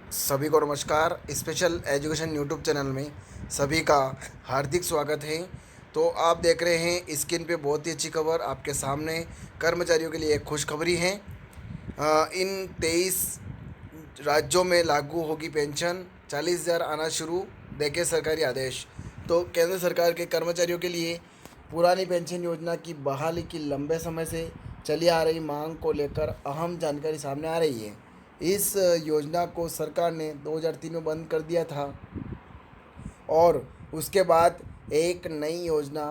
सभी को नमस्कार। स्पेशल एजुकेशन यूट्यूब चैनल में सभी का हार्दिक स्वागत है। तो आप देख रहे हैं स्क्रीन पे बहुत ही अच्छी खबर आपके सामने। कर्मचारियों के लिए एक खुशखबरी है। इन 23 राज्यों में लागू होगी पेंशन, 40,000 आना शुरू, देखे सरकारी आदेश। तो केंद्र सरकार के कर्मचारियों के लिए पुरानी पेंशन योजना की बहाली की लंबे समय से चली आ रही मांग को लेकर अहम जानकारी सामने आ रही है। इस योजना को सरकार ने 2003 में बंद कर दिया था और उसके बाद एक नई योजना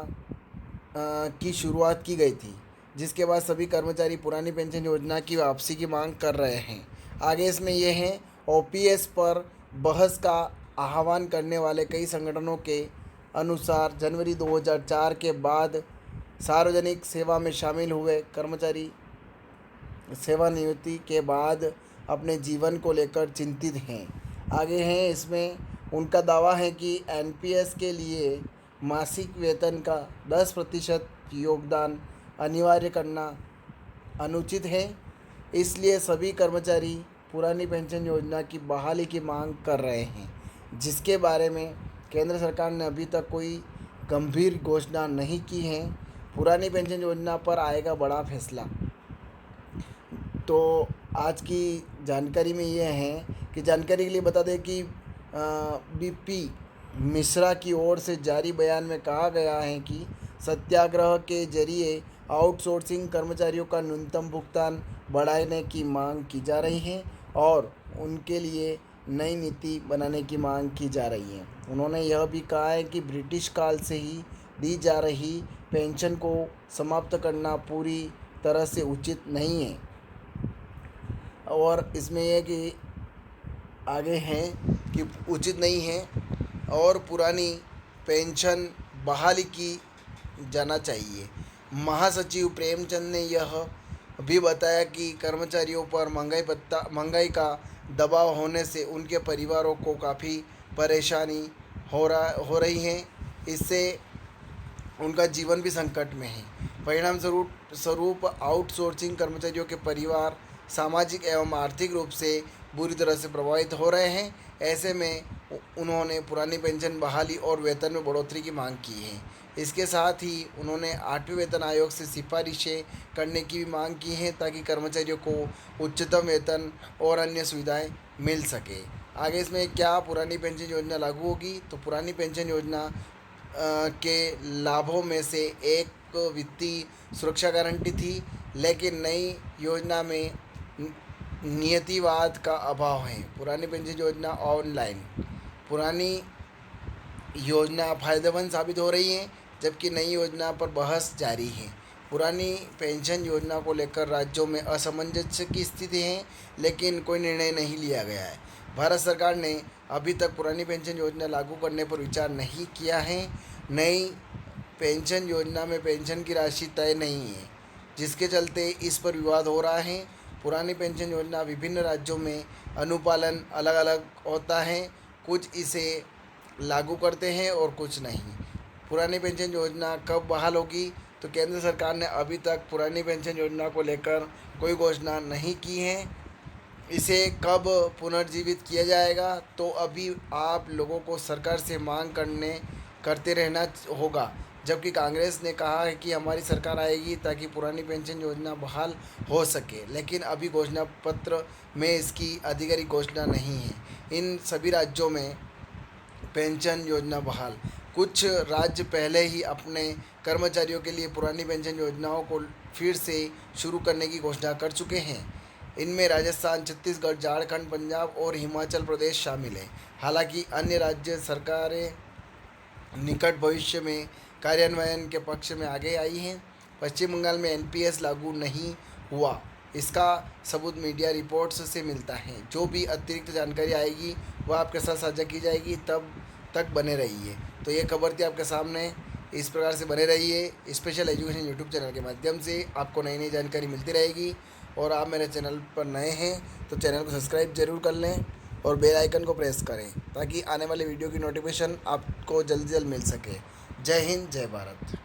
की शुरुआत की गई थी, जिसके बाद सभी कर्मचारी पुरानी पेंशन योजना की वापसी की मांग कर रहे हैं। आगे इसमें यह है, ओपीएस पर बहस का आह्वान करने वाले कई संगठनों के अनुसार जनवरी 2004 के बाद सार्वजनिक सेवा में शामिल हुए कर्मचारी सेवानिवृत्ति के बाद अपने जीवन को लेकर चिंतित हैं। आगे हैं इसमें उनका दावा है कि एनपीएस के लिए मासिक वेतन का 10% योगदान अनिवार्य करना अनुचित है। इसलिए सभी कर्मचारी पुरानी पेंशन योजना की बहाली की मांग कर रहे हैं, जिसके बारे में केंद्र सरकार ने अभी तक कोई गंभीर घोषणा नहीं की है। पुरानी पेंशन योजना पर आएगा बड़ा फैसला। तो आज की जानकारी में ये है कि जानकारी के लिए बता दें कि बीपी मिश्रा की ओर से जारी बयान में कहा गया है कि सत्याग्रह के जरिए आउटसोर्सिंग कर्मचारियों का न्यूनतम भुगतान बढ़ाने की मांग की जा रही है और उनके लिए नई नीति बनाने की मांग की जा रही है। उन्होंने यह भी कहा है कि ब्रिटिश काल से ही दी जा रही पेंशन को समाप्त करना पूरी तरह से उचित नहीं है। और इसमें यह कि आगे हैं कि उचित नहीं है और पुरानी पेंशन बहाली की जाना चाहिए। महासचिव प्रेमचंद ने यह भी बताया कि कर्मचारियों पर महंगाई का दबाव होने से उनके परिवारों को काफ़ी परेशानी हो रही है। इससे उनका जीवन भी संकट में है। परिणाम स्वरूप आउटसोर्सिंग कर्मचारियों के परिवार सामाजिक एवं आर्थिक रूप से बुरी तरह से प्रभावित हो रहे हैं। ऐसे में उन्होंने पुरानी पेंशन बहाली और वेतन में बढ़ोतरी की मांग की है। इसके साथ ही उन्होंने 8वें वेतन आयोग से सिफारिशें करने की भी मांग की है, ताकि कर्मचारियों को उच्चतम वेतन और अन्य सुविधाएं मिल सके। आगे इसमें क्या पुरानी पेंशन योजना लागू होगी, तो पुरानी पेंशन योजना के लाभों में से एक वित्तीय सुरक्षा गारंटी थी, लेकिन नई योजना में नियतिवाद का अभाव है। पुरानी पेंशन योजना ऑनलाइन पुरानी योजना फ़ायदेमंद साबित हो रही है, जबकि नई योजना पर बहस जारी है। पुरानी पेंशन योजना को लेकर राज्यों में असमंजस की स्थिति है, लेकिन कोई निर्णय नहीं लिया गया है। भारत सरकार ने अभी तक पुरानी पेंशन योजना लागू करने पर विचार नहीं किया है। नई पेंशन योजना में पेंशन की राशि तय नहीं है, जिसके चलते इस पर विवाद हो रहा है। पुरानी पेंशन योजना विभिन्न राज्यों में अनुपालन अलग अलग होता है, कुछ इसे लागू करते हैं और कुछ नहीं। पुरानी पेंशन योजना कब बहाल होगी, तो केंद्र सरकार ने अभी तक पुरानी पेंशन योजना को लेकर कोई घोषणा नहीं की है। इसे कब पुनर्जीवित किया जाएगा, तो अभी आप लोगों को सरकार से मांग करते रहना होगा। जबकि कांग्रेस ने कहा है कि हमारी सरकार आएगी ताकि पुरानी पेंशन योजना बहाल हो सके, लेकिन अभी घोषणा पत्र में इसकी आधिकारिक घोषणा नहीं है। इन सभी राज्यों में पेंशन योजना बहाल, कुछ राज्य पहले ही अपने कर्मचारियों के लिए पुरानी पेंशन योजनाओं को फिर से शुरू करने की घोषणा कर चुके हैं। इनमें राजस्थान, छत्तीसगढ़, झारखंड, पंजाब और हिमाचल प्रदेश शामिल हैं। हालांकि अन्य राज्य सरकारें निकट भविष्य में कार्यान्वयन के पक्ष में आगे आई हैं। पश्चिम बंगाल में एनपीएस लागू नहीं हुआ, इसका सबूत मीडिया रिपोर्ट्स से मिलता है। जो भी अतिरिक्त जानकारी आएगी वह आपके साथ साझा की जाएगी, तब तक बने रहिए। तो ये खबर थी आपके सामने, इस प्रकार से बने रहिए। स्पेशल एजुकेशन यूट्यूब चैनल के माध्यम से आपको नई नई जानकारी मिलती रहेगी। और आप मेरे चैनल पर नए हैं तो चैनल को सब्सक्राइब जरूर कर लें और बेल आइकन को प्रेस करें, ताकि आने वाले वीडियो की नोटिफिकेशन आपको जल्द से जल्द मिल सके। जय हिंद, जय भारत।